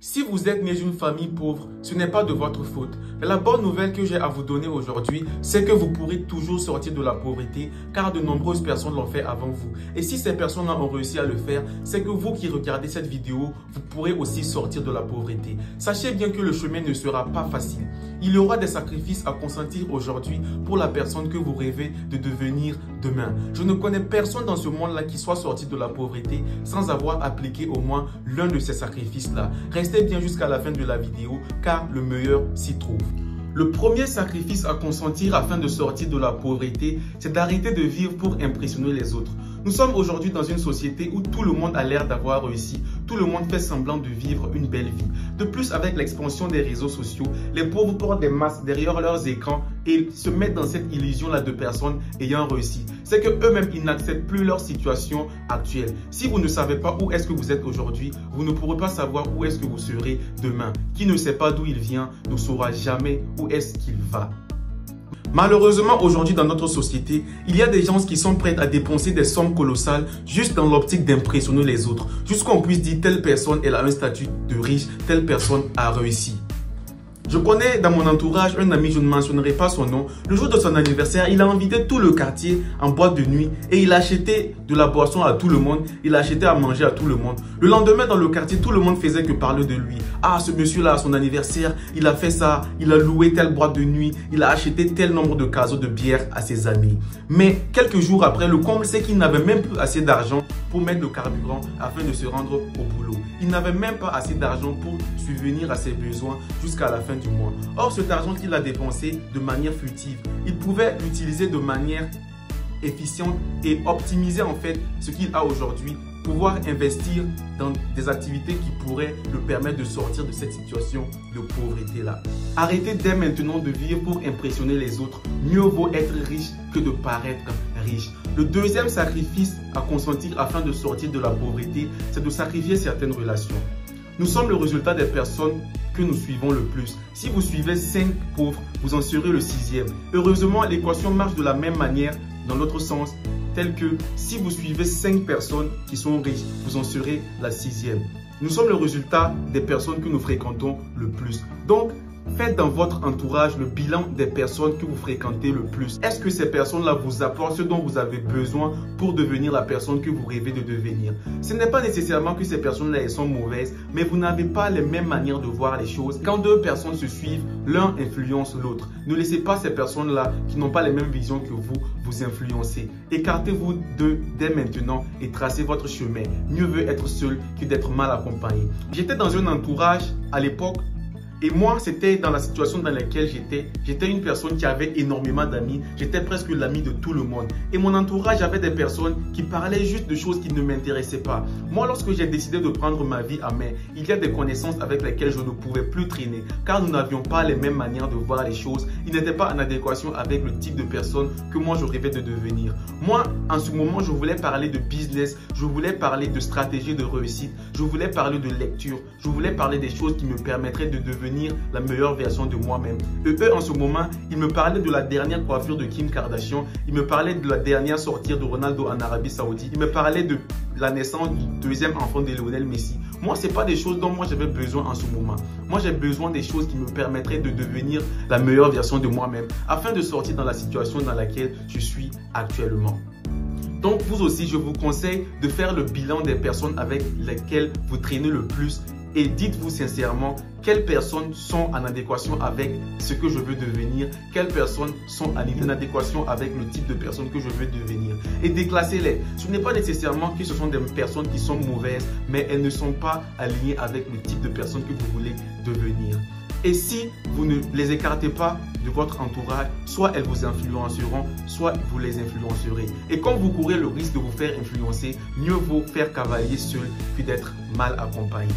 Si vous êtes né d'une famille pauvre, ce n'est pas de votre faute. Mais la bonne nouvelle que j'ai à vous donner aujourd'hui, c'est que vous pourrez toujours sortir de la pauvreté car de nombreuses personnes l'ont fait avant vous. Et si ces personnes-là ont réussi à le faire, c'est que vous qui regardez cette vidéo, vous pourrez aussi sortir de la pauvreté. Sachez bien que le chemin ne sera pas facile. Il y aura des sacrifices à consentir aujourd'hui pour la personne que vous rêvez de devenir demain. Je ne connais personne dans ce monde-là qui soit sorti de la pauvreté sans avoir appliqué au moins l'un de ces sacrifices-là. Restez bien jusqu'à la fin de la vidéo car le meilleur s'y trouve. Le premier sacrifice à consentir afin de sortir de la pauvreté, c'est d'arrêter de vivre pour impressionner les autres. Nous sommes aujourd'hui dans une société où tout le monde a l'air d'avoir réussi. Tout le monde fait semblant de vivre une belle vie. De plus, avec l'expansion des réseaux sociaux, les pauvres portent des masques derrière leurs écrans et se mettent dans cette illusion-là de personnes ayant réussi. C'est qu'eux-mêmes, ils n'acceptent plus leur situation actuelle. Si vous ne savez pas où est-ce que vous êtes aujourd'hui, vous ne pourrez pas savoir où est-ce que vous serez demain. Qui ne sait pas d'où il vient ne saura jamais où est-ce qu'il va. Malheureusement, aujourd'hui dans notre société, il y a des gens qui sont prêts à dépenser des sommes colossales juste dans l'optique d'impressionner les autres. Jusqu'on puisse dire telle personne elle a un statut de riche, telle personne a réussi. Je connais dans mon entourage un ami, je ne mentionnerai pas son nom. Le jour de son anniversaire, il a invité tout le quartier en boîte de nuit et il a acheté de la boisson à tout le monde. Il a acheté à manger à tout le monde. Le lendemain, dans le quartier, tout le monde faisait que parler de lui. Ah, ce monsieur-là, à son anniversaire, il a fait ça. Il a loué telle boîte de nuit. Il a acheté tel nombre de caseaux de bière à ses amis. Mais quelques jours après, le comble, c'est qu'il n'avait même plus assez d'argent pour mettre le carburant afin de se rendre au boulot. Il n'avait même pas assez d'argent pour subvenir à ses besoins jusqu'à la fin du mois. Or, cet argent qu'il a dépensé de manière furtive, il pouvait l'utiliser de manière efficiente et optimiser en fait ce qu'il a aujourd'hui, pouvoir investir dans des activités qui pourraient le permettre de sortir de cette situation de pauvreté-là. Arrêtez dès maintenant de vivre pour impressionner les autres. Mieux vaut être riche que de paraître riche. Le deuxième sacrifice à consentir afin de sortir de la pauvreté, c'est de sacrifier certaines relations. Nous sommes le résultat des personnes que nous suivons le plus. Si vous suivez 5 pauvres, vous en serez le 6e. Heureusement, l'équation marche de la même manière dans l'autre sens, tel que si vous suivez 5 personnes qui sont riches, vous en serez la 6e. Nous sommes le résultat des personnes que nous fréquentons le plus. Donc, faites dans votre entourage le bilan des personnes que vous fréquentez le plus. Est-ce que ces personnes-là vous apportent ce dont vous avez besoin pour devenir la personne que vous rêvez de devenir? Ce n'est pas nécessairement que ces personnes-là sont mauvaises, mais vous n'avez pas les mêmes manières de voir les choses. Quand deux personnes se suivent, l'un influence l'autre. Ne laissez pas ces personnes-là qui n'ont pas les mêmes visions que vous influencer. Écartez-vous d'eux dès maintenant et tracez votre chemin. Mieux vaut être seul que d'être mal accompagné. J'étais dans un entourage à l'époque. Et moi, c'était dans la situation dans laquelle j'étais. J'étais une personne qui avait énormément d'amis. J'étais presque l'ami de tout le monde. Et mon entourage avait des personnes qui parlaient juste de choses qui ne m'intéressaient pas. Moi, lorsque j'ai décidé de prendre ma vie à main, il y a des connaissances avec lesquelles je ne pouvais plus traîner. Car nous n'avions pas les mêmes manières de voir les choses. Ils n'étaient pas en adéquation avec le type de personne que moi, je rêvais de devenir. Moi, en ce moment, je voulais parler de business. Je voulais parler de stratégie de réussite. Je voulais parler de lecture. Je voulais parler des choses qui me permettraient de devenir la meilleure version de moi-même. Eux, en ce moment, ils me parlaient de la dernière coiffure de Kim Kardashian. Ils me parlaient de la dernière sortie de Ronaldo en Arabie Saoudite. Ils me parlaient de la naissance du deuxième enfant de Lionel Messi. Moi, ce n'est pas des choses dont moi j'avais besoin en ce moment. Moi, j'ai besoin des choses qui me permettraient de devenir la meilleure version de moi-même afin de sortir dans la situation dans laquelle je suis actuellement. Donc, vous aussi, je vous conseille de faire le bilan des personnes avec lesquelles vous traînez le plus et dites-vous sincèrement quelles personnes sont en adéquation avec ce que je veux devenir, quelles personnes sont en adéquation avec le type de personne que je veux devenir et déclassez-les. Ce n'est pas nécessairement que ce sont des personnes qui sont mauvaises, mais elles ne sont pas alignées avec le type de personne que vous voulez devenir. Et si vous ne les écartez pas de votre entourage, soit elles vous influenceront, soit vous les influencerez. Et comme vous courez le risque de vous faire influencer, mieux vaut faire cavalier seul que d'être mal accompagné.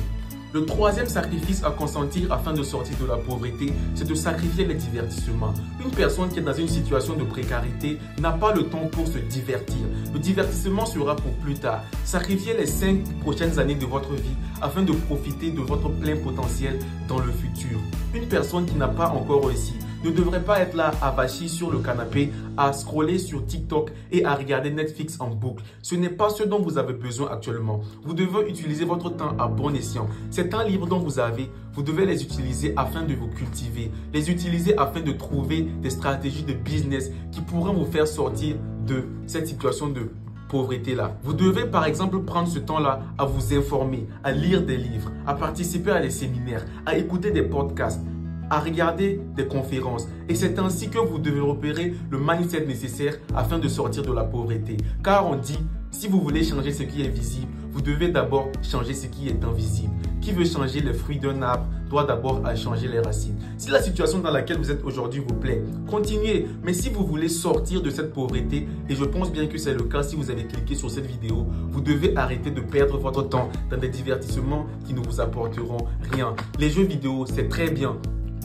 Le troisième sacrifice à consentir afin de sortir de la pauvreté, c'est de sacrifier les divertissements. Une personne qui est dans une situation de précarité n'a pas le temps pour se divertir. Le divertissement sera pour plus tard. Sacrifiez les 5 prochaines années de votre vie afin de profiter de votre plein potentiel dans le futur. Une personne qui n'a pas encore réussi ne devrait pas être là avachi sur le canapé, à scroller sur TikTok et à regarder Netflix en boucle. Ce n'est pas ce dont vous avez besoin actuellement. Vous devez utiliser votre temps à bon escient. Ces temps libres dont vous avez, vous devez les utiliser afin de vous cultiver, les utiliser afin de trouver des stratégies de business qui pourront vous faire sortir de cette situation de pauvreté-là. Vous devez par exemple prendre ce temps-là à vous informer, à lire des livres, à participer à des séminaires, à écouter des podcasts, à regarder des conférences. Et c'est ainsi que vous développerez le mindset nécessaire afin de sortir de la pauvreté. Car on dit, si vous voulez changer ce qui est visible, vous devez d'abord changer ce qui est invisible. Qui veut changer les fruits d'un arbre doit d'abord changer les racines. Si la situation dans laquelle vous êtes aujourd'hui vous plaît, continuez. Mais si vous voulez sortir de cette pauvreté, et je pense bien que c'est le cas si vous avez cliqué sur cette vidéo, vous devez arrêter de perdre votre temps dans des divertissements qui ne vous apporteront rien. Les jeux vidéo, c'est très bien.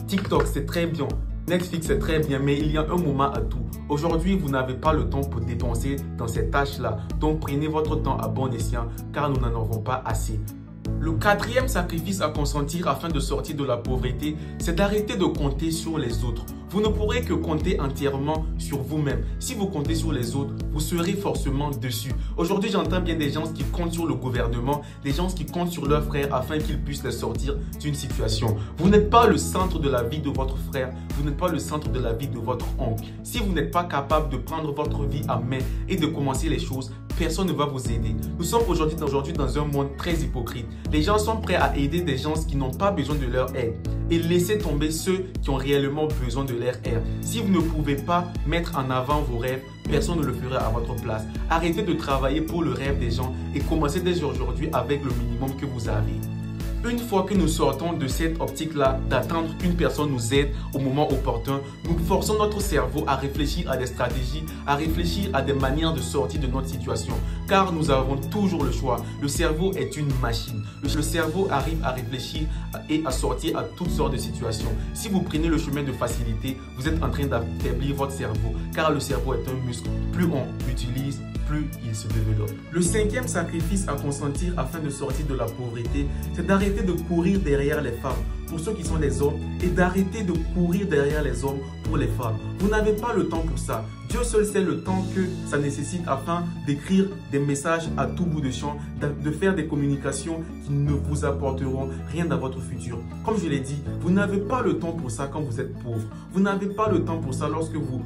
TikTok, c'est très bien. Netflix, c'est très bien, mais il y a un moment à tout. Aujourd'hui, vous n'avez pas le temps pour dépenser dans ces tâches-là. Donc, prenez votre temps à bon escient, car nous n'en avons pas assez. Le quatrième sacrifice à consentir afin de sortir de la pauvreté, c'est d'arrêter de compter sur les autres. Vous ne pourrez que compter entièrement sur vous-même. Si vous comptez sur les autres, vous serez forcément dessus. Aujourd'hui, j'entends bien des gens qui comptent sur le gouvernement, des gens qui comptent sur leurs frères afin qu'ils puissent les sortir d'une situation. Vous n'êtes pas le centre de la vie de votre frère, vous n'êtes pas le centre de la vie de votre oncle. Si vous n'êtes pas capable de prendre votre vie en main et de commencer les choses, personne ne va vous aider. Nous sommes aujourd'hui dans un monde très hypocrite. Les gens sont prêts à aider des gens qui n'ont pas besoin de leur aide et laisser tomber ceux qui ont réellement besoin de leur aide. Si vous ne pouvez pas mettre en avant vos rêves, personne ne le fera à votre place. Arrêtez de travailler pour le rêve des gens et commencez dès aujourd'hui avec le minimum que vous avez. Une fois que nous sortons de cette optique-là, d'attendre qu'une personne nous aide au moment opportun, nous forçons notre cerveau à réfléchir à des stratégies, à réfléchir à des manières de sortir de notre situation. Car nous avons toujours le choix. Le cerveau est une machine. Le cerveau arrive à réfléchir et à sortir à toutes sortes de situations. Si vous prenez le chemin de facilité, vous êtes en train d'affaiblir votre cerveau. Car le cerveau est un muscle. Plus on l'utilise, plus il se développe. Le cinquième sacrifice à consentir afin de sortir de la pauvreté, c'est d'arrêter de courir derrière les femmes pour ceux qui sont les hommes et d'arrêter de courir derrière les hommes pour les femmes. Vous n'avez pas le temps pour ça. Dieu seul sait le temps que ça nécessite afin d'écrire des messages à tout bout de champ, de faire des communications qui ne vous apporteront rien dans votre futur. Comme je l'ai dit, vous n'avez pas le temps pour ça quand vous êtes pauvre. Vous n'avez pas le temps pour ça lorsque vous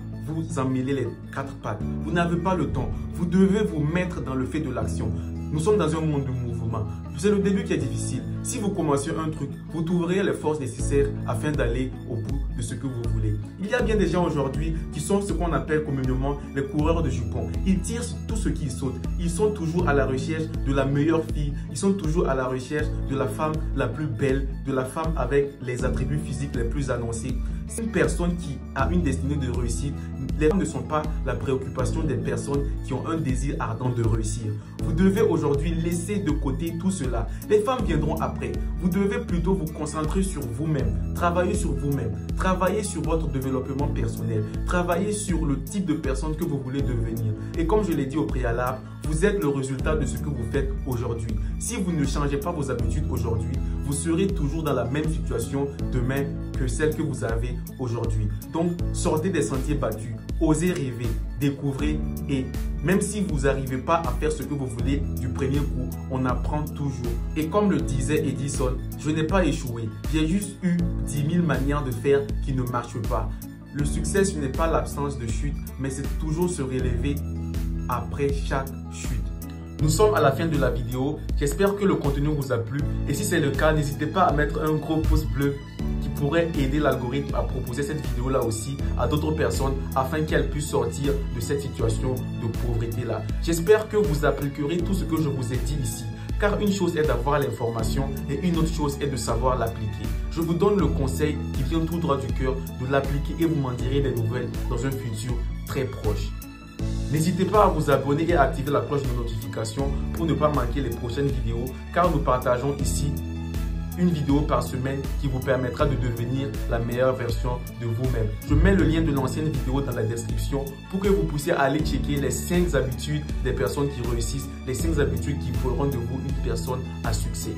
emmêlez les quatre pattes. Vous n'avez pas le temps. Vous devez vous mettre dans le fait de l'action. Nous sommes dans un monde de mouvement. C'est le début qui est difficile. Si vous commencez un truc, vous trouverez les forces nécessaires afin d'aller au bout de ce que vous voulez. Il y a bien des gens aujourd'hui qui sont ce qu'on appelle communément les coureurs de jupons. Ils tirent sur tout ce qui saute. Ils sont toujours à la recherche de la meilleure fille. Ils sont toujours à la recherche de la femme la plus belle, de la femme avec les attributs physiques les plus annoncés. C'est une personne qui a une destinée de réussite. Les femmes ne sont pas la préoccupation des personnes qui ont un désir ardent de réussir. Vous devez aujourd'hui laisser de côté tout cela. Les femmes viendront après. Vous devez plutôt vous concentrer sur vous-même. Travailler sur vous-même. Travailler sur votre développement personnel. Travailler sur le type de personne que vous voulez devenir. Et comme je l'ai dit au préalable, vous êtes le résultat de ce que vous faites aujourd'hui. Si vous ne changez pas vos habitudes aujourd'hui, vous serez toujours dans la même situation demain que celle que vous avez aujourd'hui. Donc, sortez des sentiers battus, osez rêver, découvrez et même si vous n'arrivez pas à faire ce que vous voulez du premier coup, on apprend toujours. Et comme le disait Edison, je n'ai pas échoué, j'ai juste eu 10 000 manières de faire qui ne marchent pas. Le succès, ce n'est pas l'absence de chute, mais c'est toujours se relever après chaque chute. Nous sommes à la fin de la vidéo. J'espère que le contenu vous a plu. Et si c'est le cas, n'hésitez pas à mettre un gros pouce bleu qui pourrait aider l'algorithme à proposer cette vidéo-là aussi à d'autres personnes afin qu'elles puissent sortir de cette situation de pauvreté-là. J'espère que vous appliquerez tout ce que je vous ai dit ici. Car une chose est d'avoir l'information et une autre chose est de savoir l'appliquer. Je vous donne le conseil qui vient tout droit du cœur de l'appliquer et vous m'en direz des nouvelles dans un futur très proche. N'hésitez pas à vous abonner et à activer la cloche de notification pour ne pas manquer les prochaines vidéos car nous partageons ici une vidéo par semaine qui vous permettra de devenir la meilleure version de vous-même. Je mets le lien de l'ancienne vidéo dans la description pour que vous puissiez aller checker les 5 habitudes des personnes qui réussissent, les 5 habitudes qui feront de vous une personne à succès.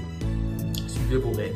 Suivez vos rêves.